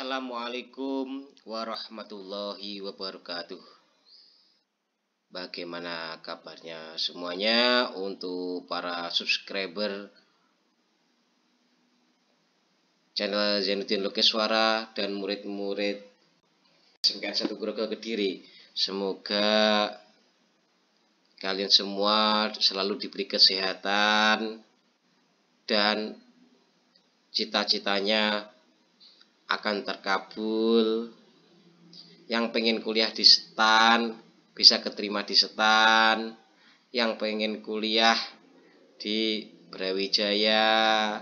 Assalamualaikum warahmatullahi wabarakatuh. Bagaimana kabarnya semuanya untuk para subscriber channel Zainuddin Lokeswara dan murid-murid SMK 1 Grogol Kediri. Semoga kalian semua selalu diberi kesehatan dan cita-citanya akan terkabul. Yang pengen kuliah di STAN bisa keterima di STAN, yang pengen kuliah di Brawijaya,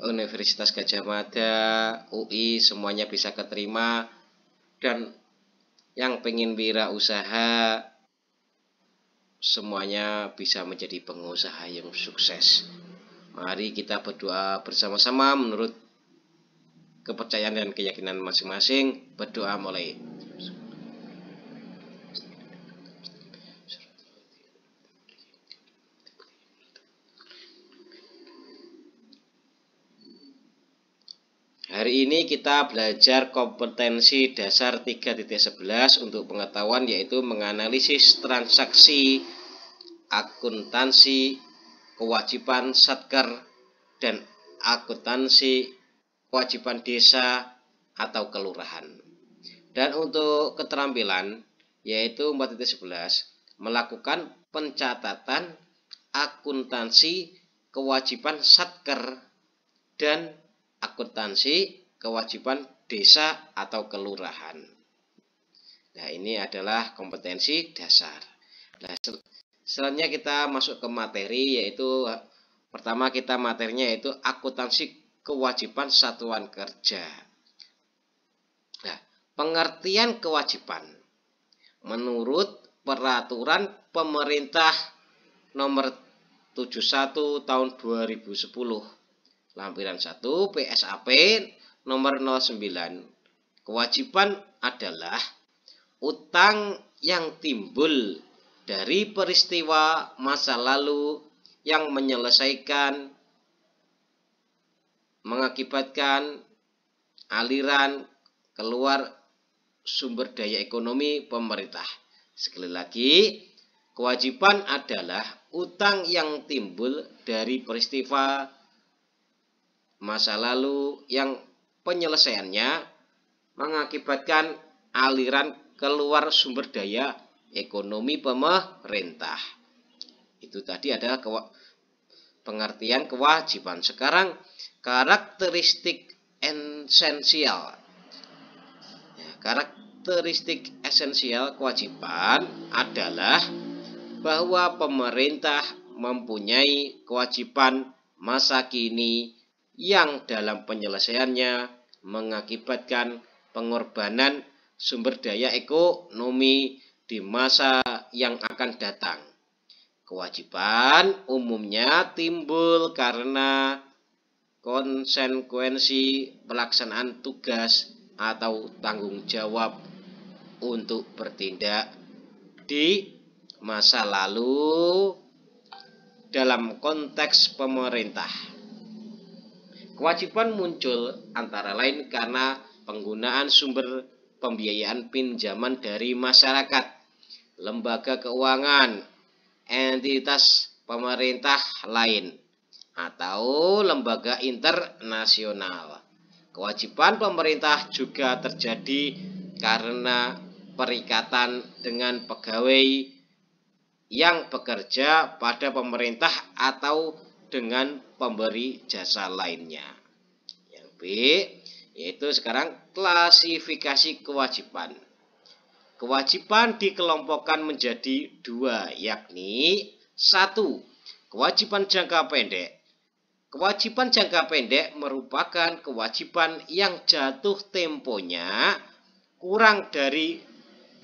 Universitas Gadjah Mada, UI, semuanya bisa keterima, dan yang pengen wirausaha semuanya bisa menjadi pengusaha yang sukses. Mari kita berdoa bersama-sama menurut kepercayaan dan keyakinan masing-masing. Berdoa mulai. Hari ini kita belajar kompetensi dasar 3.11 untuk pengetahuan, yaitu menganalisis transaksi akuntansi, kewajiban satker, dan akuntansi kewajiban desa atau kelurahan. Dan untuk keterampilan yaitu 4.11 melakukan pencatatan akuntansi kewajiban satker dan akuntansi kewajiban desa atau kelurahan. Nah, ini adalah kompetensi dasar. Nah, selanjutnya kita masuk ke materi, yaitu pertama kita materinya yaitu akuntansi kewajiban satuan kerja. Nah, pengertian kewajiban menurut peraturan pemerintah nomor 71 tahun 2010 lampiran 1 PSAP nomor 09, kewajiban adalah utang yang timbul dari peristiwa masa lalu yang mengakibatkan aliran keluar sumber daya ekonomi pemerintah. Sekali lagi, kewajiban adalah utang yang timbul dari peristiwa masa lalu yang penyelesaiannya mengakibatkan aliran keluar sumber daya ekonomi pemerintah. Itu tadi adalah pengertian kewajiban. Sekarang karakteristik esensial. Ya, karakteristik esensial kewajiban adalah bahwa pemerintah mempunyai kewajiban masa kini yang dalam penyelesaiannya mengakibatkan pengorbanan sumber daya ekonomi di masa yang akan datang. Kewajiban umumnya timbul karena konsekuensi pelaksanaan tugas atau tanggung jawab untuk bertindak di masa lalu dalam konteks pemerintah. Kewajiban muncul antara lain karena penggunaan sumber pembiayaan pinjaman dari masyarakat, lembaga keuangan, entitas pemerintah lain, atau lembaga internasional. Kewajiban pemerintah juga terjadi karena perikatan dengan pegawai yang bekerja pada pemerintah atau dengan pemberi jasa lainnya. Yang B, yaitu sekarang klasifikasi kewajiban. Kewajiban dikelompokkan menjadi dua, yakni 1. Kewajiban jangka pendek. Kewajiban jangka pendek merupakan kewajiban yang jatuh temponya kurang dari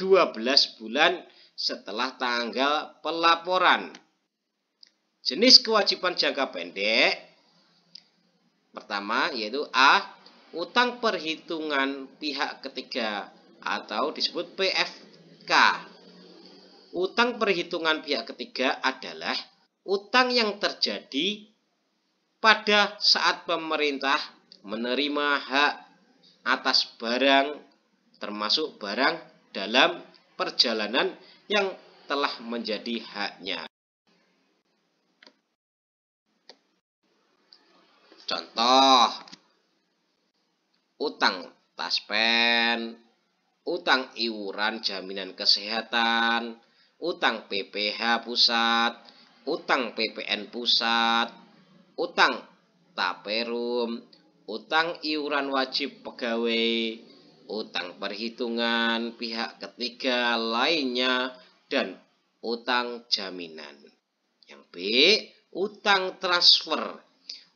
12 bulan setelah tanggal pelaporan. Jenis kewajiban jangka pendek pertama yaitu A. Utang perhitungan pihak ketiga atau disebut PFK. Utang perhitungan pihak ketiga adalah utang yang terjadi pada saat pemerintah menerima hak atas barang termasuk barang dalam perjalanan yang telah menjadi haknya. Contoh, utang taspen, utang iuran jaminan kesehatan, utang PPh pusat, utang PPN pusat, utang taperum, utang iuran wajib pegawai, utang perhitungan pihak ketiga lainnya, dan utang jaminan. Yang B, utang transfer.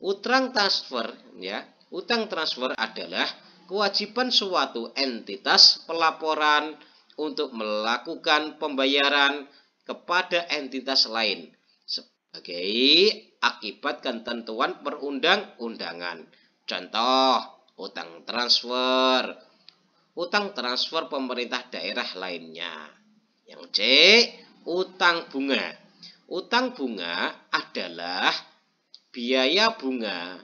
Utang transfer adalah kewajiban suatu entitas pelaporan untuk melakukan pembayaran kepada entitas lain sebagai akibat ketentuan perundang-undangan. Contoh, utang transfer pemerintah daerah lainnya. Yang C, utang bunga. Utang bunga adalah biaya bunga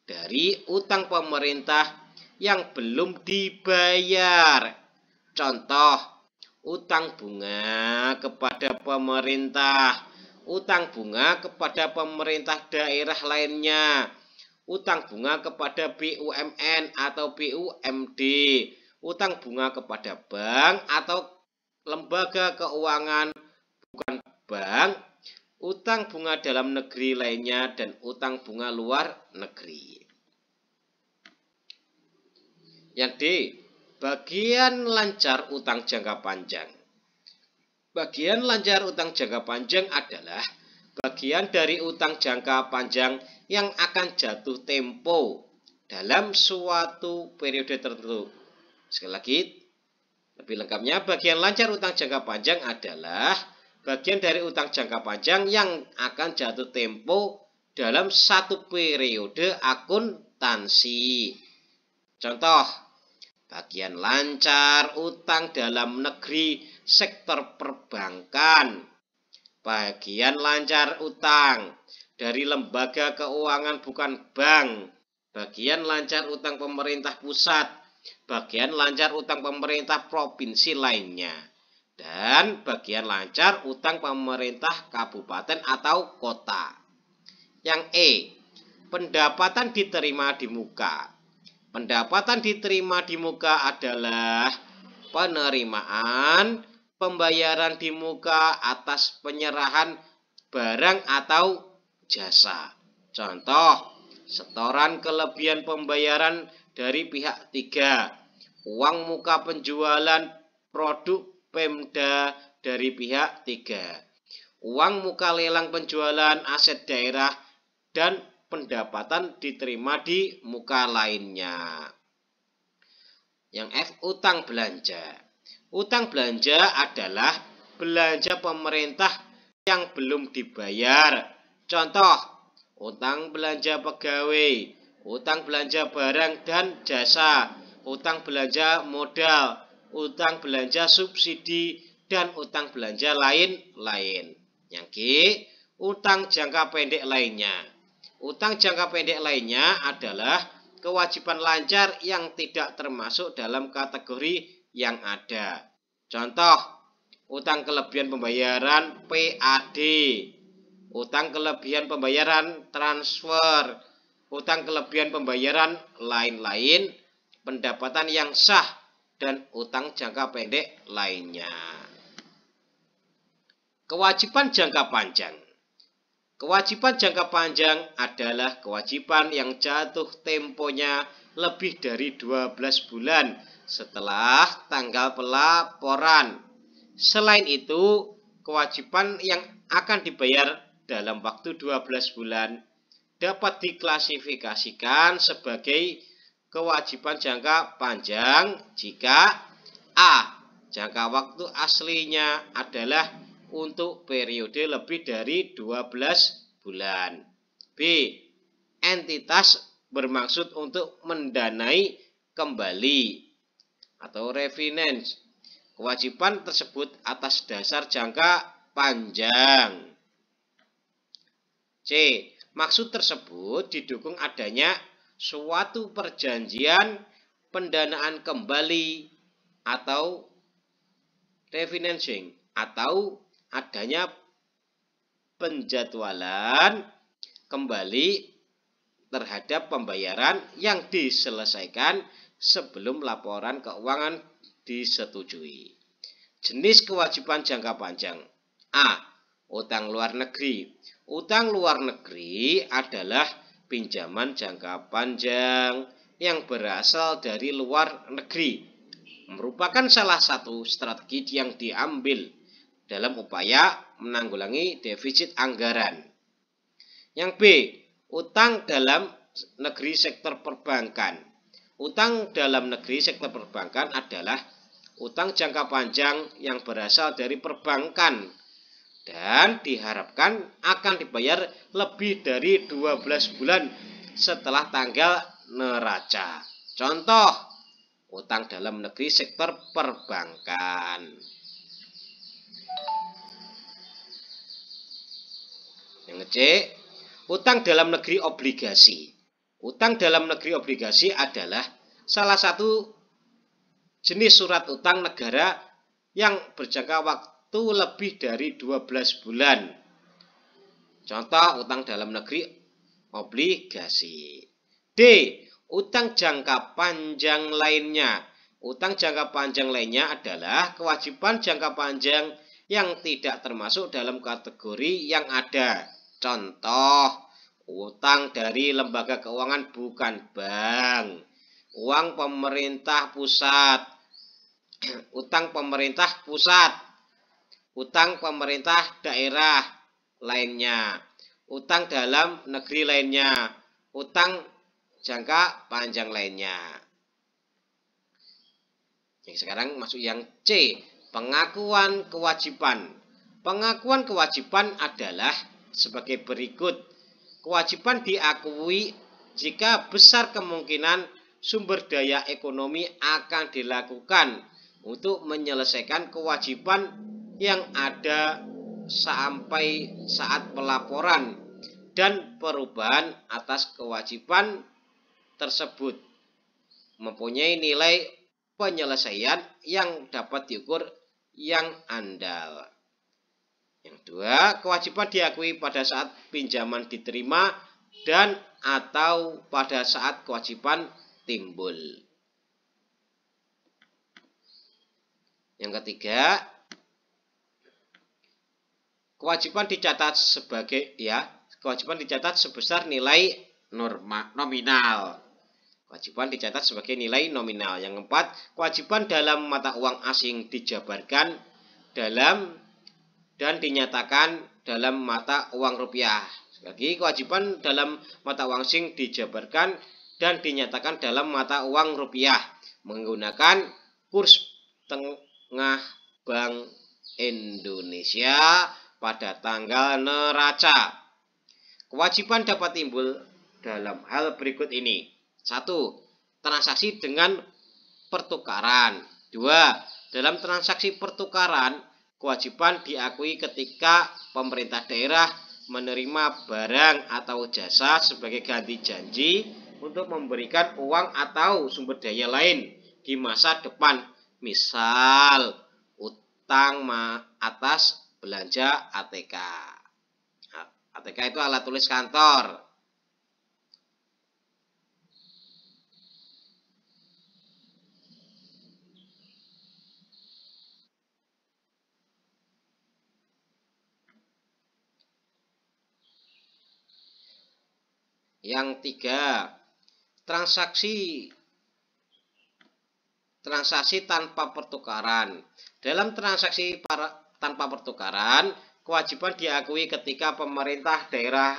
dari utang pemerintah yang belum dibayar. Contoh, utang bunga kepada pemerintah, utang bunga kepada pemerintah daerah lainnya, utang bunga kepada BUMN atau BUMD, utang bunga kepada bank atau lembaga keuangan bukan bank, utang bunga dalam negeri lainnya, dan utang bunga luar negeri. Yang D, bagian lancar utang jangka panjang. Bagian lancar utang jangka panjang adalah bagian dari utang jangka panjang yang akan jatuh tempo dalam suatu periode tertentu. Sekali lagi, lebih lengkapnya, bagian lancar utang jangka panjang adalah bagian dari utang jangka panjang yang akan jatuh tempo dalam satu periode akuntansi. Contoh, bagian lancar utang dalam negeri sektor perbankan, bagian lancar utang dari lembaga keuangan bukan bank, bagian lancar utang pemerintah pusat, bagian lancar utang pemerintah provinsi lainnya, dan bagian lancar utang pemerintah kabupaten atau kota. Yang E, pendapatan diterima di muka. Pendapatan diterima di muka adalah penerimaan pembayaran di muka atas penyerahan barang atau jasa. Contoh, setoran kelebihan pembayaran dari pihak 3, uang muka penjualan produk Pemda dari pihak 3, uang muka lelang penjualan aset daerah, dan pendapatan diterima di muka lainnya. Yang F, utang belanja. Utang belanja adalah belanja pemerintah yang belum dibayar. Contoh, utang belanja pegawai, utang belanja barang dan jasa, utang belanja modal, utang belanja subsidi, dan utang belanja lain-lain. Yang G, utang jangka pendek lainnya. Utang jangka pendek lainnya adalah kewajiban lancar yang tidak termasuk dalam kategori yang ada. Contoh, utang kelebihan pembayaran PAD, utang kelebihan pembayaran transfer, utang kelebihan pembayaran lain-lain, pendapatan yang sah, dan utang jangka pendek lainnya. Kewajiban jangka panjang. Kewajiban jangka panjang adalah kewajiban yang jatuh temponya lebih dari 12 bulan setelah tanggal pelaporan. Selain itu, kewajiban yang akan dibayar dalam waktu 12 bulan dapat diklasifikasikan sebagai kewajiban jangka panjang jika A, jangka waktu aslinya adalah untuk periode lebih dari 12 bulan. B, entitas bermaksud untuk mendanai kembali atau refinance kewajiban tersebut atas dasar jangka panjang. C, maksud tersebut didukung adanya suatu perjanjian pendanaan kembali atau refinancing, atau adanya penjadwalan kembali terhadap pembayaran yang diselesaikan sebelum laporan keuangan disetujui. Jenis kewajiban jangka panjang. A. Utang luar negeri. Utang luar negeri adalah pinjaman jangka panjang yang berasal dari luar negeri, merupakan salah satu strategi yang diambil dalam upaya menanggulangi defisit anggaran. Yang B. Utang dalam negeri sektor perbankan. Utang dalam negeri sektor perbankan adalah utang jangka panjang yang berasal dari perbankan dan diharapkan akan dibayar lebih dari 12 bulan setelah tanggal neraca. Contoh, utang dalam negeri sektor perbankan. Yang C, utang dalam negeri obligasi. Utang dalam negeri obligasi adalah salah satu jenis surat utang negara yang berjangka waktu lebih dari 12 bulan. Contoh, utang dalam negeri obligasi. D. Utang jangka panjang lainnya. Utang jangka panjang lainnya adalah kewajiban jangka panjang yang tidak termasuk dalam kategori yang ada. Contoh, utang dari lembaga keuangan bukan bank, uang pemerintah pusat, utang pemerintah pusat, utang pemerintah daerah lainnya, utang dalam negeri lainnya, utang jangka panjang lainnya. Yang sekarang masuk yang C, pengakuan kewajiban. Pengakuan kewajiban adalah sebagai berikut. Kewajiban diakui jika besar kemungkinan sumber daya ekonomi akan dilakukan untuk menyelesaikan kewajiban yang ada sampai saat pelaporan dan perubahan atas kewajiban tersebut mempunyai nilai penyelesaian yang dapat diukur yang andal. Yang dua, kewajiban diakui pada saat pinjaman diterima dan atau pada saat kewajiban timbul. Yang ketiga, kewajiban dicatat sebesar nilai nominal. Kewajiban dicatat sebagai nilai nominal. Yang keempat, kewajiban dalam mata uang asing dijabarkan dalam dan dinyatakan dalam mata uang rupiah. Lagi, kewajiban dalam mata uang asing dijabarkan dan dinyatakan dalam mata uang rupiah menggunakan kurs tengah Bank Indonesia pada tanggal neraca. Kewajiban dapat timbul dalam hal berikut ini. 1. Transaksi dengan pertukaran. 2. Dalam transaksi pertukaran, kewajiban diakui ketika pemerintah daerah menerima barang atau jasa sebagai ganti janji untuk memberikan uang atau sumber daya lain di masa depan. Misal, utang atas belanja ATK. ATK itu alat tulis kantor. Yang tiga, transaksi tanpa pertukaran. Dalam transaksi tanpa pertukaran, kewajiban diakui ketika pemerintah daerah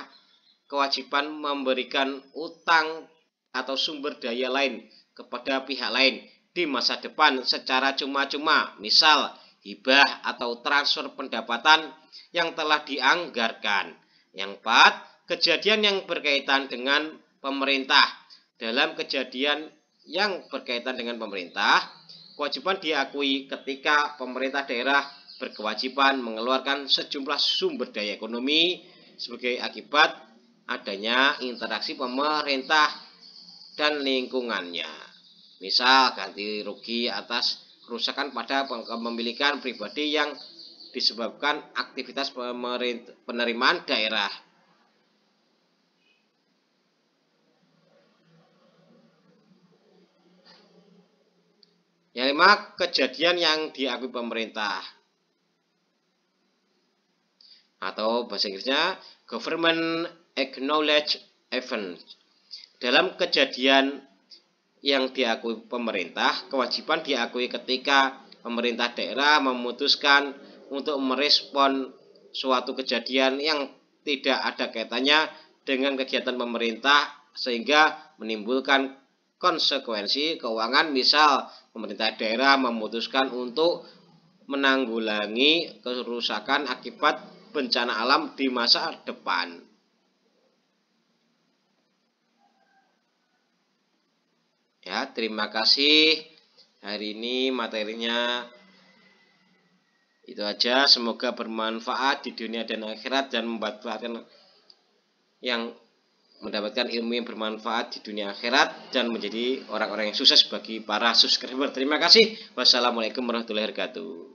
kewajiban memberikan utang atau sumber daya lain kepada pihak lain di masa depan secara cuma-cuma, misal hibah atau transfer pendapatan yang telah dianggarkan. Yang keempat, kejadian yang berkaitan dengan pemerintah. Dalam kejadian yang berkaitan dengan pemerintah, kewajiban diakui ketika pemerintah daerah berkewajiban mengeluarkan sejumlah sumber daya ekonomi sebagai akibat adanya interaksi pemerintah dan lingkungannya. Misal ganti rugi atas kerusakan pada kepemilikan pribadi yang disebabkan aktivitas penerimaan daerah. Yang kelima, kejadian yang diakui pemerintah. Atau bahasa Inggrisnya government acknowledged event. Dalam kejadian yang diakui pemerintah, kewajiban diakui ketika pemerintah daerah memutuskan untuk merespon suatu kejadian yang tidak ada kaitannya dengan kegiatan pemerintah sehingga menimbulkan konsekuensi keuangan. Misal pemerintah daerah memutuskan untuk menanggulangi kerusakan akibat bencana alam di masa depan. Ya, terima kasih. Hari ini materinya itu aja. Semoga bermanfaat di dunia dan akhirat dan mendapatkan ilmu yang bermanfaat di dunia akhirat dan menjadi orang-orang yang sukses bagi para subscriber. Terima kasih. Wassalamualaikum warahmatullahi wabarakatuh.